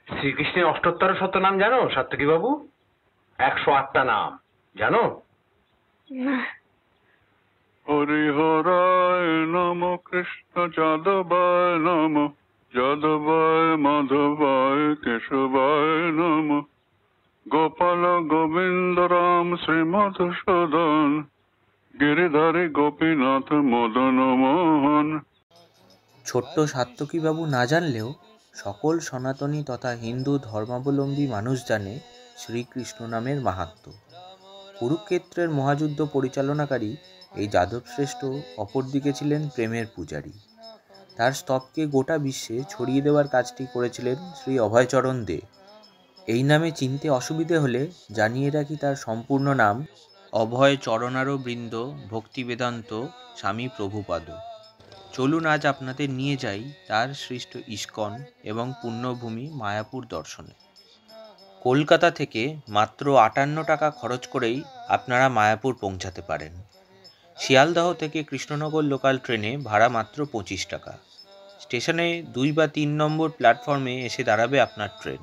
শ্রীকৃষ্ণের অষ্টোত্তর শত নাম জানো সাত্তকী বাবু? 108টা নাম জানো? না। হরিহরায় নম, কৃষ্ণ যাদবায় নম, যাদবায় মাধবায় কেশবায় নম, গোপাল গোবিন্দ রাম শ্রী মধুসূদন, গিরিধারী গোপীনাথ মদন মোহন। ছোট্ট সাত্তকীবাবু না জানলেও সকল সনাতনী তথা হিন্দু ধর্মাবলম্বী মানুষ জানে শ্রীকৃষ্ণ নামের মাহাত্ম্য। কুরুক্ষেত্রের মহাযুদ্ধ পরিচালনাকারী এই যাদবশ্রেষ্ঠ অপরদিকে ছিলেন প্রেমের পূজারী। তার স্তবকে গোটা বিশ্বে ছড়িয়ে দেওয়ার কাজটি করেছিলেন শ্রী অভয়চরণ দে। এই নামে চিনতে অসুবিধে হলে জানিয়ে রাখি, তার সম্পূর্ণ নাম অভয় চরণারো বৃন্দ ভক্তি বেদান্ত স্বামী প্রভুপাদ। চলুন আজ আপনাদের নিয়ে যাই তার সৃষ্ট ইস্কন এবং পুণ্যভূমি মায়াপুর দর্শনে। কলকাতা থেকে মাত্র 58 টাকা খরচ করেই আপনারা মায়াপুর পৌঁছাতে পারেন। শিয়ালদহ থেকে কৃষ্ণনগর লোকাল ট্রেনে ভাড়া মাত্র 25 টাকা। স্টেশনে 2 বা 3 নম্বর প্ল্যাটফর্মে এসে দাঁড়াবে আপনার ট্রেন।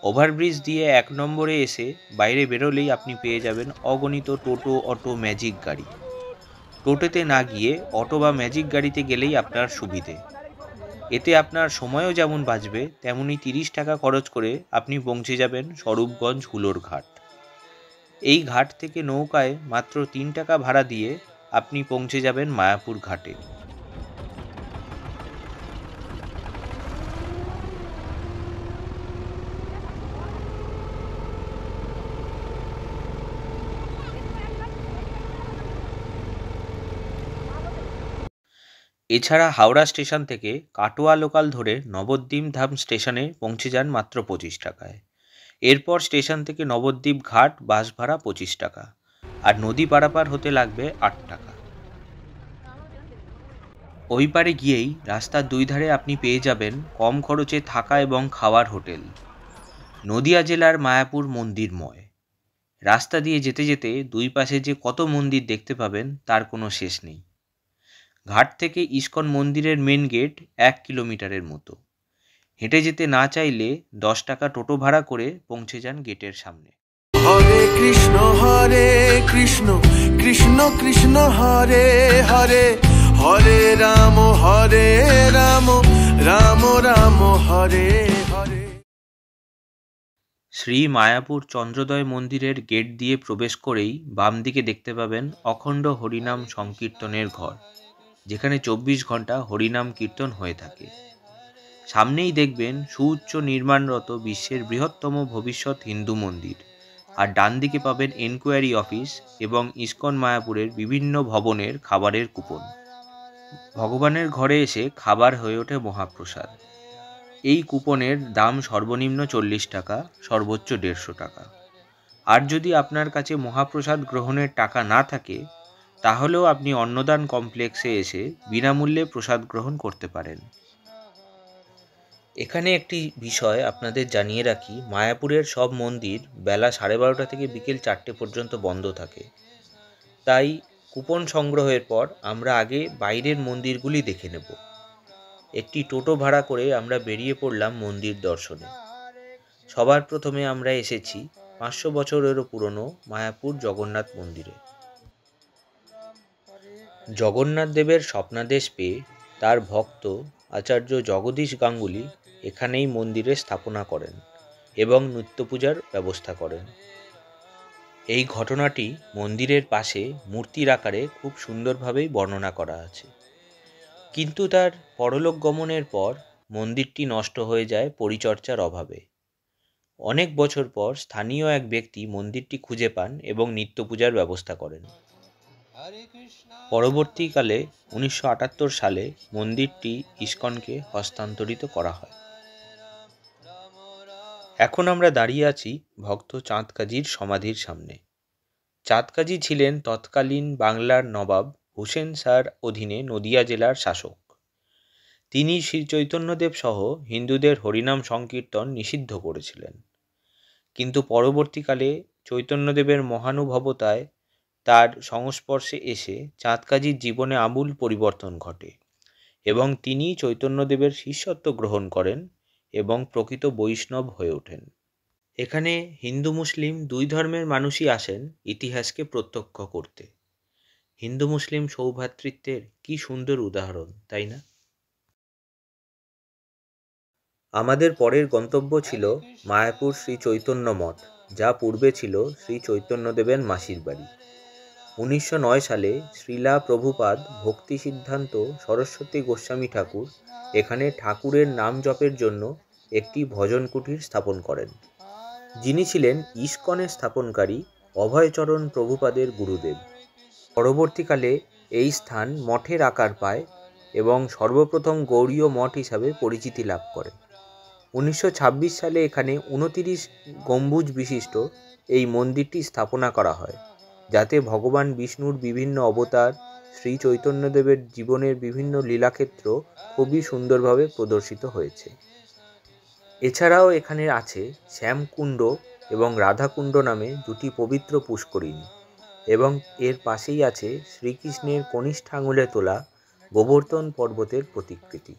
ওভারব্রিজ দিয়ে 1 নম্বরে এসে বাইরে বেরোলেই আপনি পেয়ে যাবেন অগণিত টোটো, অটো, ম্যাজিক গাড়ি। টোটোতে না গিয়ে অটো বা ম্যাজিক গাড়িতে গেলেই আপনার সুবিধে। এতে আপনার সময়ও যেমন বাঁচবে, তেমনি 30 টাকা খরচ করে আপনি পৌঁছে যাবেন স্বরূপগঞ্জ হুলোর ঘাট। এই ঘাট থেকে নৌকায় মাত্র 3 টাকা ভাড়া দিয়ে আপনি পৌঁছে যাবেন মায়াপুর ঘাটে। এছাড়া হাওড়া স্টেশন থেকে কাটোয়া লোকাল ধরে নবদ্বীপ ধাম স্টেশনে পৌঁছে যান মাত্র 25 টাকায়। এরপর স্টেশন থেকে নবদ্বীপ ঘাট বাস ভাড়া 25 টাকা, আর নদী পারাপার হতে লাগবে 8 টাকা। ওই পারে গিয়েই রাস্তার 2 ধারে আপনি পেয়ে যাবেন কম খরচে থাকা এবং খাওয়ার হোটেল। নদিয়া জেলার মায়াপুর মন্দিরময়। রাস্তা দিয়ে যেতে যেতে 2 পাশে যে কত মন্দির দেখতে পাবেন তার কোনো শেষ নেই। ঘাট থেকে ইস্কন মন্দিরের মেন গেট 1 কিলোমিটারের মতো। হেঁটে যেতে না চাইলে 10 টাকা টোটো ভাড়া করে পৌঁছে যান গেটের সামনে। হরে কৃষ্ণ কৃষ্ণ কৃষ্ণ হরে হরে, হরে রাম রাম রাম হরে হরে। শ্রী মায়াপুর চন্দ্রোদয় মন্দিরের গেট দিয়ে প্রবেশ করেই বাম দিকে দেখতে পাবেন অখণ্ড হরিনাম সংকীর্তনের ঘর, যেখানে 24 ঘন্টা হরিনাম কীর্তন হয়ে থাকে। সামনেই দেখবেন সুউচ্চ নির্মাণরত বিশ্বের বৃহত্তম ভবিষ্যৎ হিন্দু মন্দির, আর ডান দিকে পাবেন এনকোয়ারি অফিস এবং ইস্কন মায়াপুরের বিভিন্ন ভবনের খাবারের কুপন। ভগবানের ঘরে এসে খাবার হয়ে ওঠে মহাপ্রসাদ। এই কুপনের দাম সর্বনিম্ন 40 টাকা, সর্বোচ্চ 150 টাকা। আর যদি আপনার কাছে মহাপ্রসাদ গ্রহণের টাকা না থাকে, তাহলেও আপনি অন্নদান কমপ্লেক্সে এসে বিনামূল্যে প্রসাদ গ্রহণ করতে পারেন। এখানে একটি বিষয় আপনাদের জানিয়ে রাখি, মায়াপুরের সব মন্দির বেলা 12:30 থেকে বিকেল 4টে পর্যন্ত বন্ধ থাকে। তাই কুপন সংগ্রহের পর আমরা আগে বাইরের মন্দিরগুলি দেখে নেব। একটি টোটো ভাড়া করে আমরা বেরিয়ে পড়লাম মন্দির দর্শনে। সবার প্রথমে আমরা এসেছি 500 বছরেরও পুরনো মায়াপুর জগন্নাথ মন্দিরে। জগন্নাথ দেবের স্বপ্নাদেশ পেয়ে তার ভক্ত আচার্য জগদীশ গাঙ্গুলি এখানেই মন্দিরে স্থাপনা করেন এবং নিত্যপূজার ব্যবস্থা করেন। এই ঘটনাটি মন্দিরের পাশে মূর্তির আকারে খুব সুন্দরভাবেই বর্ণনা করা আছে। কিন্তু তার পরলোক গমনের পর মন্দিরটি নষ্ট হয়ে যায় পরিচর্যার অভাবে। অনেক বছর পর স্থানীয় এক ব্যক্তি মন্দিরটি খুঁজে পান এবং নিত্যপূজার ব্যবস্থা করেন। পরবর্তীকালে 1978 সালে মন্দিরটি ইস্কনকে হস্তান্তরিত করা হয়। এখন আমরা দাঁড়িয়ে আছি ভক্ত চাঁদ কাজীর সমাধির সামনে। চাঁদ কাজী ছিলেন তৎকালীন বাংলার নবাব হুসেন শাহর অধীনে নদিয়া জেলার শাসক। তিনি শ্রী চৈতন্যদেব সহ হিন্দুদের হরিনাম সংকীর্তন নিষিদ্ধ করেছিলেন। কিন্তু পরবর্তীকালে চৈতন্যদেবের মহানুভবতায় তার সংস্পর্শে এসে চাঁদ কাজীর জীবনে আমূল পরিবর্তন ঘটে এবং তিনি চৈতন্যদেবের শিষ্যত্ব গ্রহণ করেন এবং প্রকৃত বৈষ্ণব হয়ে ওঠেন। এখানে হিন্দু মুসলিম দুই ধর্মের মানুষই আসেন ইতিহাসকে প্রত্যক্ষ করতে। হিন্দু মুসলিম সৌভ্রাতৃত্বের কি সুন্দর উদাহরণ, তাই না? আমাদের পরের গন্তব্য ছিল মায়াপুর শ্রী চৈতন্য মঠ, যা পূর্বে ছিল শ্রী চৈতন্যদেবের মাসির বাড়ি। 1909 সালে শ্রীলা প্রভুপাদ ভক্তি সিদ্ধান্ত সরস্বতী গোস্বামী ঠাকুর এখানে ঠাকুরের নাম জপের জন্য একটি ভজন কুটির স্থাপন করেন, যিনি ছিলেন ইস্কনের স্থাপনকারী অভয়চরণ প্রভুপাদের গুরুদেব। পরবর্তীকালে এই স্থান মঠের আকার পায় এবং সর্বপ্রথম গৌড়ীয় মঠ হিসাবে পরিচিতি লাভ করে। 1926 সালে এখানে 29 গম্বুজ বিশিষ্ট এই মন্দিরটি স্থাপনা করা হয়, যাতে ভগবান বিষ্ণুর বিভিন্ন অবতার, শ্রী চৈতন্যদেবের জীবনের বিভিন্ন লীলাক্ষেত্র খুবই সুন্দরভাবে প্রদর্শিত হয়েছে। এছাড়াও এখানে আছে শ্যামকুণ্ড এবং রাধাকুণ্ড নামে দুটি পবিত্র পুষ্করিণী, এবং এর পাশেই আছে শ্রীকৃষ্ণের কনিষ্ঠ আঙুলে তোলা গোবর্ধন পর্বতের প্রতিকৃতি।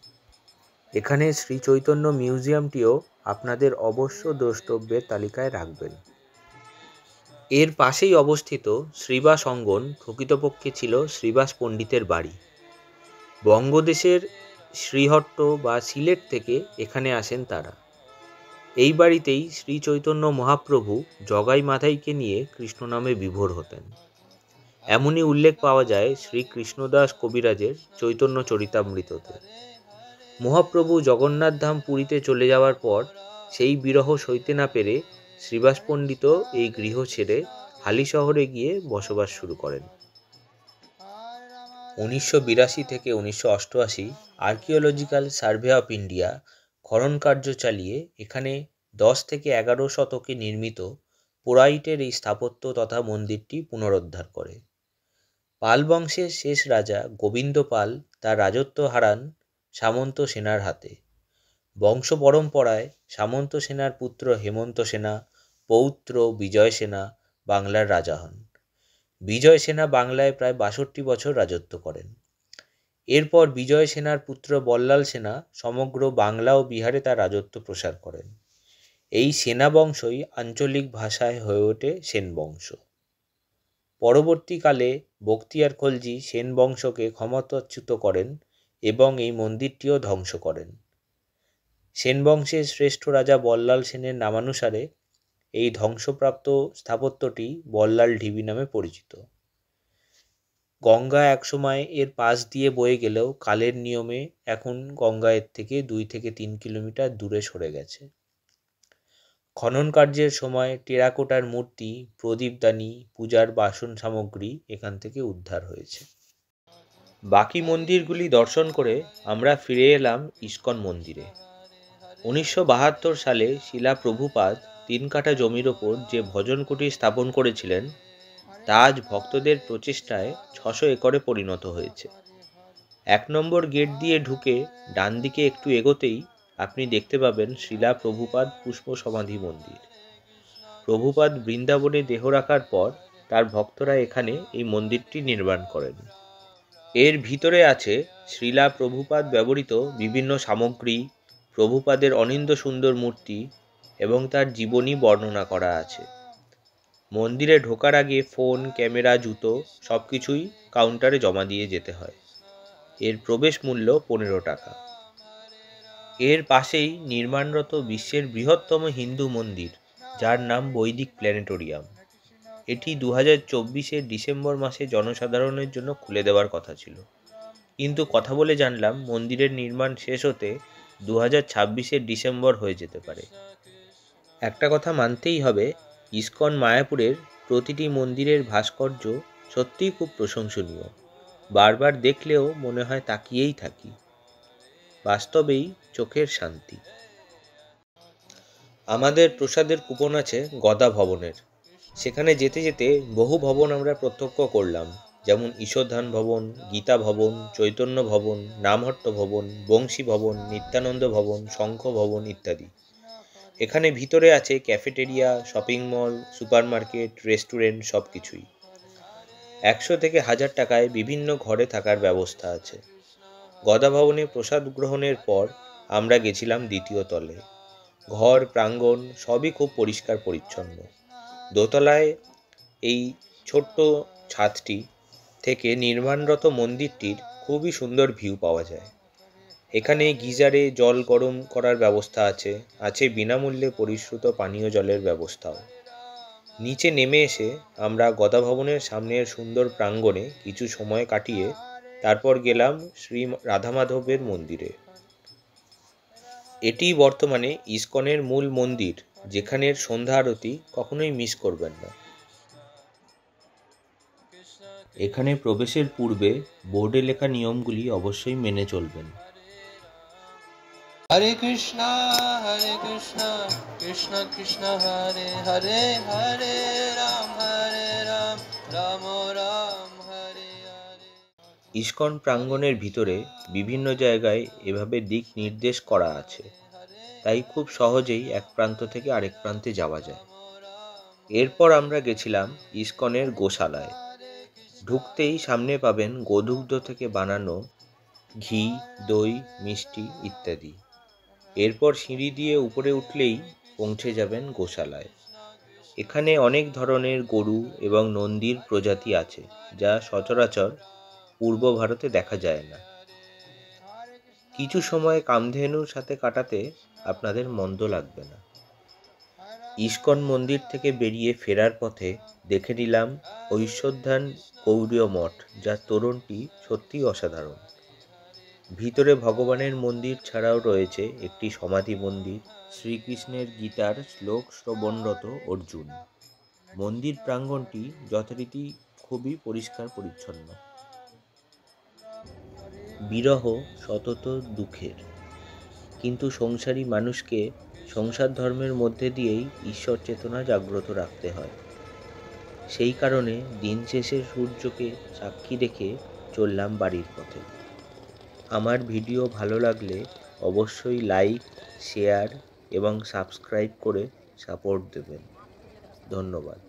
এখানে শ্রী চৈতন্য মিউজিয়ামটিও আপনাদের অবশ্য দ্রষ্টব্যের তালিকায় রাখবেন। এর পাশেই অবস্থিত শ্রীবাস অঙ্গন প্রকৃতপক্ষে ছিল শ্রীবাস পণ্ডিতের বাড়ি। বঙ্গদেশের শ্রীহট্ট বা সিলেট থেকে এখানে আসেন তারা। এই বাড়িতেই শ্রী চৈতন্য মহাপ্রভু জগাই মাধাইকে নিয়ে কৃষ্ণ নামে বিভোর হতেন। এমনই উল্লেখ পাওয়া যায় শ্রী কৃষ্ণদাস কবিরাজের চৈতন্য চরিতামৃততে। মহাপ্রভু জগন্নাথ ধাম পুরীতে চলে যাওয়ার পর সেই বিরহ সইতে না পেরে শ্রীবাস পণ্ডিত এই গৃহ ছেড়ে হালি শহরে গিয়ে বসবাস শুরু করেন। 1982 থেকে 1988 আর্কিওলজিক্যাল সার্ভে অফ ইন্ডিয়া খনন কার্য চালিয়ে এখানে 10 থেকে 11 শতকে নির্মিত পোড়াইটের এই স্থাপত্য তথা মন্দিরটি পুনরুদ্ধার করে। পাল বংশের শেষ রাজা গোবিন্দ পাল তার রাজত্ব হারান সামন্ত সেনার হাতে। বংশ পরম্পরায় সামন্ত সেনার পুত্র হেমন্ত সেনা, পৌত্র বিজয় সেনা বাংলার রাজা হন। বিজয় সেনা বাংলায় প্রায় 62 বছর রাজত্ব করেন। এরপর বিজয় সেনার পুত্র বল্লাল সেনা সমগ্র বাংলা ও বিহারে তার রাজত্ব প্রসার করেন। এই সেনা বংশই আঞ্চলিক ভাষায় হয়ে ওঠে সেন বংশ। পরবর্তীকালে বখতিয়ার খলজি সেন বংশকে ক্ষমতাচ্যুত করেন এবং এই মন্দিরটিও ধ্বংস করেন। সেন বংশের শ্রেষ্ঠ রাজা বল্লাল সেনের নামানুসারে এই ধ্বংসপ্রাপ্ত স্থাপত্যটি বল্লাল ঢিবি নামে পরিচিত। গঙ্গা একসময় এর পাশ দিয়ে বয়ে গেলেও কালের নিয়মে এখন গঙ্গা এর থেকে 2 থেকে 3 কিলোমিটার দূরে সরে গেছে। খনন কার্যের সময় টেরাকোটার মূর্তি, প্রদীপদানি, পূজার বাসন সামগ্রী এখান থেকে উদ্ধার হয়েছে। বাকি মন্দিরগুলি দর্শন করে আমরা ফিরে এলাম ইস্কন মন্দিরে। 1972 সালে শিলা প্রভুপাদ 3 কাঠা জমির ওপর যে ভজন কুটির স্থাপন করেছিলেন তা আজ ভক্তদের প্রচেষ্টায় 600 একরে পরিণত হয়েছে। 1 নম্বর গেট দিয়ে ঢুকে ডান দিকে একটু এগোতেই আপনি দেখতে পাবেন শিলা প্রভুপাদ পুষ্প সমাধি মন্দির। প্রভুপাদ বৃন্দাবনে দেহ রাখার পর তার ভক্তরা এখানে এই মন্দিরটি নির্মাণ করেন। এর ভিতরে আছে শ্রীলা প্রভুপাদ ব্যবহৃত বিভিন্ন সামগ্রী, প্রভুপাদের অনিন্দ্য সুন্দর মূর্তি এবং তার জীবনী বর্ণনা করা আছে। মন্দিরে ঢোকার আগে ফোন, ক্যামেরা, জুতো সব কিছুই কাউন্টারে জমা দিয়ে যেতে হয়। এর প্রবেশ মূল্য 15 টাকা। এর পাশেই নির্মাণরত বিশ্বের বৃহত্তম হিন্দু মন্দির, যার নাম বৈদিক প্ল্যানেটোরিয়াম। এটি 2024-এর ডিসেম্বর মাসে জনসাধারণের জন্য খুলে দেওয়ার কথা ছিল, কিন্তু কথা বলে জানলাম মন্দিরের নির্মাণ শেষ হতে 2026-এর ডিসেম্বর হয়ে যেতে পারে। একটা কথা মানতেই হবে, ইস্কন মায়াপুরের প্রতিটি মন্দিরের ভাস্কর্য সত্যিই খুব প্রশংসনীয়। বারবার দেখলেও মনে হয় তাকিয়েই থাকি। বাস্তবেই চোখের শান্তি। আমাদের প্রসাদের কুপন আছে গদা ভবনের। সেখানে যেতে যেতে বহু ভবন আমরা প্রত্যক্ষ করলাম, যেমন ঈশ্বরধান ভবন, গীতা ভবন, চৈতন্য ভবন, নামহট্ট ভবন, বংশী ভবন, নিত্যানন্দ ভবন, শঙ্খ ভবন ইত্যাদি। এখানে ভিতরে আছে cafeteria, shopping mall, supermarket, restaurant সব কিছুই। 100 থেকে 1000 টাকায় বিভিন্ন ঘরে থাকার ব্যবস্থা আছে। গদা ভবনে প্রসাদ গ্রহণের পর আমরা গেছিলাম দ্বিতীয় তলে। ঘর প্রাঙ্গণ সবই খুব পরিষ্কার পরিচ্ছন্ন। দোতলায় এই ছোট্ট ছাদটি থেকে নির্মাণরত মন্দিরটির খুবই সুন্দর ভিউ পাওয়া যায়। এখানে গিজারে জল গরম করার ব্যবস্থা আছে বিনামূল্যে পরিশ্রুত পানীয় জলের ব্যবস্থাও। নিচে নেমে এসে আমরা গদা ভবনের সামনের সুন্দর প্রাঙ্গণে কিছু সময় কাটিয়ে তারপর গেলাম শ্রী রাধামাধবের মন্দিরে। এটি বর্তমানে ইসকনের মূল মন্দির, যেখানের সন্ধ্যা আরতি কখনোই মিস করবেন না। এখানে প্রবেশের পূর্বে বোর্ডে লেখা নিয়মগুলি অবশ্যই মেনে চলবেন। হরে কৃষ্ণ কৃষ্ণ কৃষ্ণ হরে হরে, হরে রাম রাম রাম হরে হরে। ইসকন প্রাঙ্গণের ভিতরে বিভিন্ন জায়গায় এভাবে দিক নির্দেশ করা আছে, তাই খুব সহজেই এক প্রান্ত থেকে আরেক প্রান্তে যাওয়া যায়। এরপর আমরা গেছিলাম ইসকনের গোশালায়। ঢুকতেই সামনে পাবেন গোদুগ্ধ থেকে বানানো ঘি, দই, মিষ্টি ইত্যাদি। এরপর সিঁড়ি দিয়ে উপরে উঠলেই পৌঁছে যাবেন গোশালায়। এখানে অনেক ধরনের গরু এবং নন্দীর প্রজাতি আছে, যা সচরাচর পূর্ব ভারতে দেখা যায় না। কিছু সময় কামধেনুর সাথে কাটাতে আপনাদের মন্দ লাগবে না। ইসকন মন্দির থেকে বেরিয়ে ফেরার পথে দেখে নিলাম ঐশ্বর্যান গৌড়ীয় মঠ, যার তোরণটি সত্যিই অসাধারণ। ভিতরে ভগবানের মন্দির ছাড়াও রয়েছে একটি সমাধি মন্দির, শ্রীকৃষ্ণের গীতার শ্লোক শ্রবণরত অর্জুন। মন্দির প্রাঙ্গণটি যথারীতি খুবই পরিষ্কার পরিচ্ছন্ন। বিরহ সতত দুঃখের, কিন্তু সংসারী মানুষকে সংসার ধর্মের মধ্যে দিয়েই ঈশ্বর চেতনা জাগ্রত রাখতে হয়। সেই কারণে দিন শেষে সূর্যকে সাক্ষী রেখে চললাম বাড়ির পথে। আমার ভিডিও ভালো লাগলে অবশ্যই লাইক, শেয়ার এবং সাবস্ক্রাইব করে সাপোর্ট দেবেন। ধন্যবাদ।